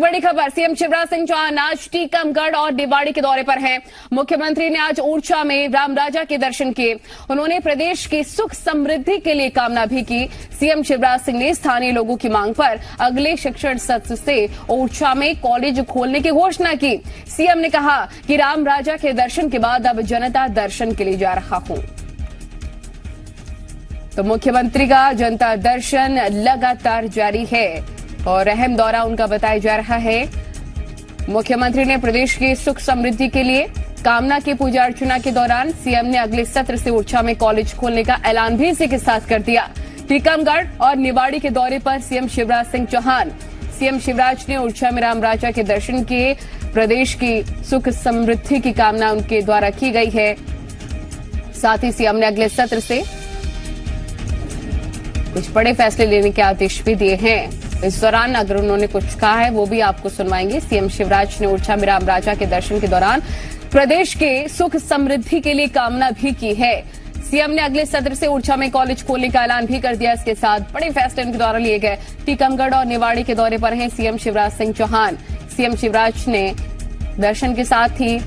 बड़ी खबर, सीएम शिवराज सिंह चौहान आज टीकमगढ़ और निवाड़ी के दौरे पर हैं। मुख्यमंत्री ने आज ओरछा में राम राजा के दर्शन किए। उन्होंने प्रदेश की सुख समृद्धि के लिए कामना भी की। सीएम शिवराज सिंह ने स्थानीय लोगों की मांग पर अगले शिक्षण सत्र से ओरछा में कॉलेज खोलने की घोषणा की। सीएम ने कहा कि राम राजा के दर्शन के बाद अब जनता दर्शन के लिए जा रहा हूं। तो मुख्यमंत्री का जनता दर्शन लगातार जारी है और अहम दौरा उनका बताया जा रहा है। मुख्यमंत्री ने प्रदेश की सुख समृद्धि के लिए कामना की। पूजा अर्चना के दौरान सीएम ने अगले सत्र से ओरछा में कॉलेज खोलने का ऐलान भी इसी के साथ कर दिया। टीकमगढ़ और निवाड़ी के दौरे पर सीएम शिवराज सिंह चौहान। सीएम शिवराज ने ओरछा में राम राजा के दर्शन किए। प्रदेश की सुख समृद्धि की कामना उनके द्वारा की गई है। साथ ही सीएम ने अगले सत्र से कुछ बड़े फैसले लेने के आदेश भी दिए हैं। इस दौरान अगर उन्होंने कुछ कहा है वो भी आपको सुनवाएंगे। सीएम शिवराज ने ओरछा में राम राजा के दर्शन के दौरान प्रदेश के सुख समृद्धि के लिए कामना भी की है। सीएम ने अगले सत्र से ओरछा में कॉलेज खोलने का ऐलान भी कर दिया। इसके साथ बड़े फैसले उनके द्वारा लिए गए। टीकमगढ़ और निवाड़ी के दौरे पर हैं सीएम शिवराज सिंह चौहान। सीएम शिवराज ने दर्शन के साथ ही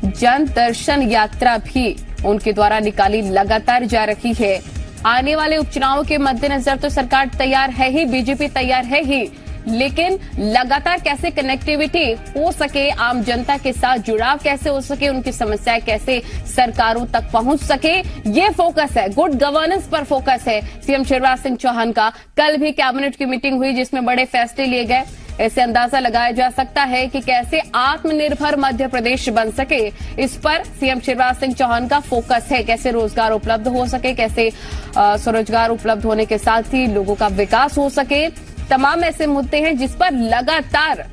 जन दर्शन यात्रा भी उनके द्वारा निकाली लगातार जा रही है। आने वाले उपचुनावों के मद्देनजर तो सरकार तैयार है ही, बीजेपी तैयार है ही, लेकिन लगातार कैसे कनेक्टिविटी हो सके, आम जनता के साथ जुड़ाव कैसे हो सके, उनकी समस्याएं कैसे सरकारों तक पहुंच सके, ये फोकस है। गुड गवर्नेंस पर फोकस है सीएम शिवराज सिंह चौहान का। कल भी कैबिनेट की मीटिंग हुई जिसमें बड़े फैसले लिए गए। इससे अंदाजा लगाया जा सकता है कि कैसे आत्मनिर्भर मध्य प्रदेश बन सके, इस पर सीएम शिवराज सिंह चौहान का फोकस है। कैसे रोजगार उपलब्ध हो सके, कैसे स्वरोजगार उपलब्ध होने के साथ ही लोगों का विकास हो सके, तमाम ऐसे मुद्दे हैं जिस पर लगातार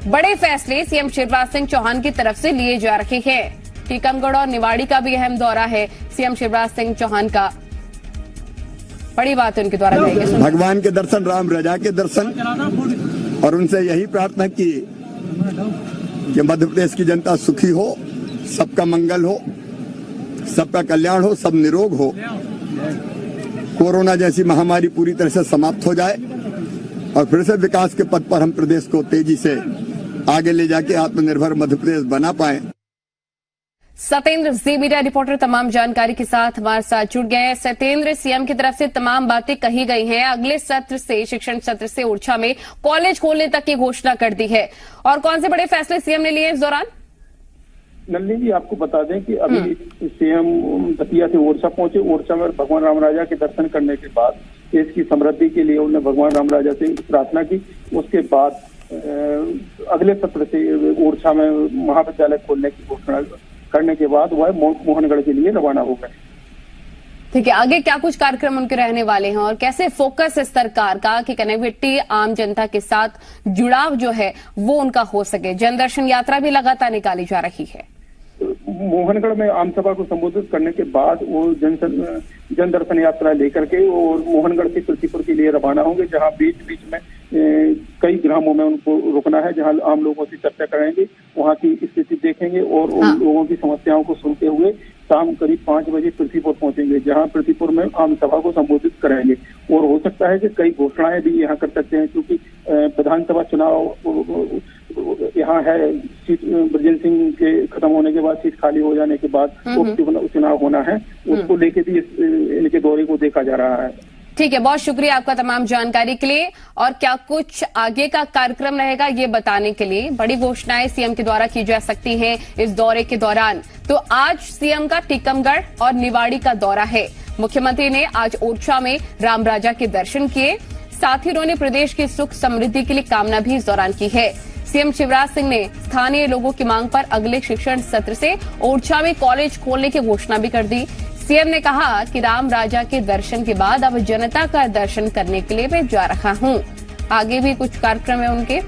बड़े फैसले सीएम शिवराज सिंह चौहान की तरफ से लिए जा रहे हैं। टीकमगढ़ और निवाड़ी का भी अहम दौरा है सीएम शिवराज सिंह चौहान का। बड़ी बात उनके द्वारा भगवान के दर्शन, राम राजा के दर्शन, और उनसे यही प्रार्थना की कि मध्य प्रदेश की जनता सुखी हो, सबका मंगल हो, सबका कल्याण हो, सब निरोग हो, कोरोना जैसी महामारी पूरी तरह से समाप्त हो जाए और फिर से विकास के पथ पर हम प्रदेश को तेजी से आगे ले जाके आत्मनिर्भर मध्य प्रदेश बना पाए। सत्येंद्र जी मीडिया रिपोर्टर तमाम जानकारी के साथ हमारे साथ जुड़ गए हैं। सत्येंद्र, सीएम की तरफ से तमाम बातें कही गई हैं। अगले सत्र से, शिक्षण सत्र से ओरछा में कॉलेज खोलने तक की घोषणा कर दी है। और कौन से बड़े फैसले सीएम ने लिए इस दौरान? नलिनी जी, आपको बता दें कि अभी सीएम दतिया से ओरछा पहुंचे। ओरछा में भगवान राम राजा के दर्शन करने के बाद देश की समृद्धि के लिए उन्होंने भगवान राम राजा से प्रार्थना की। उसके बाद अगले सत्र से ओरछा में महाविद्यालय खोलने की घोषणा करने के बाद वह मोहनगढ़ के लिए रवाना हो गए। ठीक है, आगे क्या कुछ कार्यक्रम उनके रहने वाले हैं और कैसे फोकस है सरकार का कि कनेक्टिविटी, आम जनता के साथ जुड़ाव जो है वो उनका हो सके? जन दर्शन यात्रा भी लगातार निकाली जा रही है। मोहनगढ़ में आम सभा को संबोधित करने के बाद वो जन दर्शन यात्रा लेकर के और मोहनगढ़ से तुलसीपुर के लिए रवाना होंगे, जहां बीच बीच में कई ग्रामों में उनको रुकना है, जहां आम लोगों से चर्चा करेंगे, वहां की स्थिति देखेंगे और उन लोगों की समस्याओं को सुनते हुए शाम करीब 5 बजे पृथ्वीपुर पहुंचेंगे, जहां पृथ्वीपुर में आम सभा को संबोधित करेंगे। और हो सकता है कि कई घोषणाएं भी यहाँ कर सकते हैं, क्योंकि विधानसभा चुनाव यहाँ है। सीट ब्रजेंद्र सिंह के खत्म होने के बाद, सीट खाली हो जाने के बाद उपचुनाव होना है, उसको लेके भी इनके दौरे को देखा जा रहा है। ठीक है, बहुत शुक्रिया आपका तमाम जानकारी के लिए। और क्या कुछ आगे का कार्यक्रम रहेगा ये बताने के लिए बड़ी घोषणाएं सीएम के द्वारा की जा सकती हैं इस दौरे के दौरान। तो आज सीएम का टीकमगढ़ और निवाड़ी का दौरा है। मुख्यमंत्री ने आज ओरछा में राम राजा के दर्शन किए। साथ ही उन्होंने प्रदेश की सुख समृद्धि के लिए कामना भी इस दौरान की है। सीएम शिवराज सिंह ने स्थानीय लोगों की मांग पर अगले शिक्षण सत्र से ओरछा में कॉलेज खोलने की घोषणा भी कर दी। सीएम ने कहा कि राम राजा के दर्शन के बाद अब जनता का दर्शन करने के लिए मैं जा रहा हूं। आगे भी कुछ कार्यक्रम है उनके,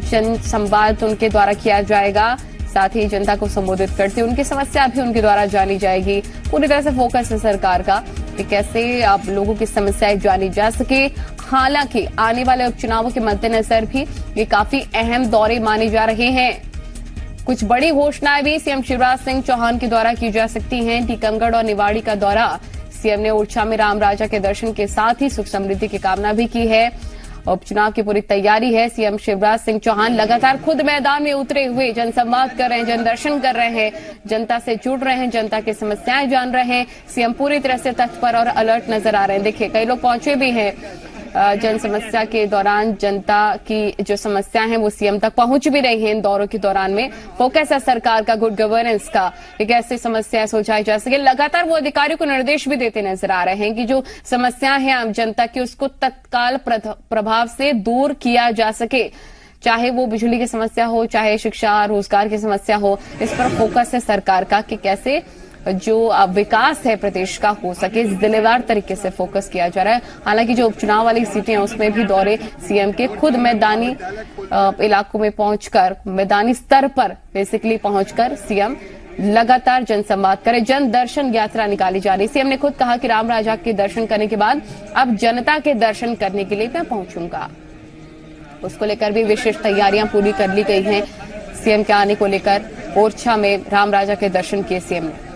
जन संवाद उनके द्वारा किया जाएगा। साथ ही जनता को संबोधित करते उनकी समस्या भी उनके द्वारा जानी जाएगी। पूरी तरह से फोकस है सरकार का कि कैसे आप लोगों की समस्याएं जानी जा सके। हालांकि आने वाले उपचुनावों के मद्देनजर भी ये काफी अहम दौरे माने जा रहे हैं। कुछ बड़ी घोषणाएं भी सीएम शिवराज सिंह चौहान के द्वारा की जा सकती हैं। टीकमगढ़ और निवाड़ी का दौरा, सीएम ने ओरछा में राम राजा के दर्शन के साथ ही सुख समृद्धि की कामना भी की है। उपचुनाव की पूरी तैयारी है। सीएम शिवराज सिंह चौहान लगातार खुद मैदान में उतरे हुए जनसंवाद कर रहे हैं, जनदर्शन कर रहे हैं, जनता से जुड़ रहे हैं, जनता की समस्याएं जान रहे हैं। सीएम पूरी तरह से तत्पर और अलर्ट नजर आ रहे हैं। देखिए, कई लोग पहुंचे भी हैं। जन समस्या के दौरान जनता की जो समस्या है वो सीएम तक पहुंच भी रही है। इन दौरों के दौरान में फोकस है सरकार का गुड गवर्नेंस का, कि कैसे समस्याएं सुलझाई जा सके। लगातार वो अधिकारियों को निर्देश भी देते नजर आ रहे हैं कि जो समस्या है आम जनता की उसको तत्काल प्रभाव से दूर किया जा सके, चाहे वो बिजली की समस्या हो, चाहे शिक्षा रोजगार की समस्या हो। इस पर फोकस है सरकार का कि कैसे जो विकास है प्रदेश का हो सके, जिलेवार तरीके से फोकस किया जा रहा है। हालांकि जो उपचुनाव वाली सीटें हैं उसमें भी दौरे सीएम के खुद मैदानी इलाकों में पहुंचकर, मैदानी स्तर पर बेसिकली पहुंचकर सीएम लगातार जनसंवाद करें। जन दर्शन यात्रा निकाली जा रही। सीएम ने खुद कहा कि राम राजा के दर्शन करने के बाद अब जनता के दर्शन करने के लिए मैं पहुंचूंगा। उसको लेकर भी विशेष तैयारियां पूरी कर ली गई हैं। सीएम के आने को लेकर ओरछा में राम राजा के दर्शन किए सीएम ने।